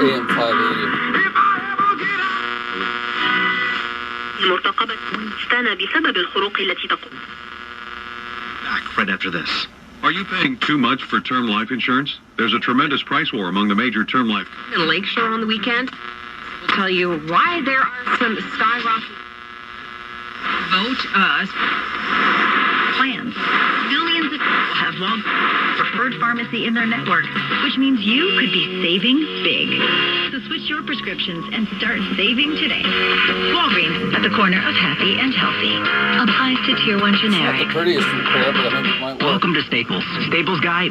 AM 580. المرتقبة استنى بسبب الخروق التي تقوم. Back right after this. Are you paying too much for term life insurance? There's a tremendous price war among the major term life. In Lakeshore on the weekend, we'll tell you why there are some skyrocketing vote plans. Millions of people have long preferred pharmacy in their network, which means you could be saving big. So switch your prescriptions and start saving today. Walgreens, at the corner of happy and healthy. Applies to Tier 1 It's not generic. the prettiest repair, but I think it might work. Welcome to Staples. Staples guy,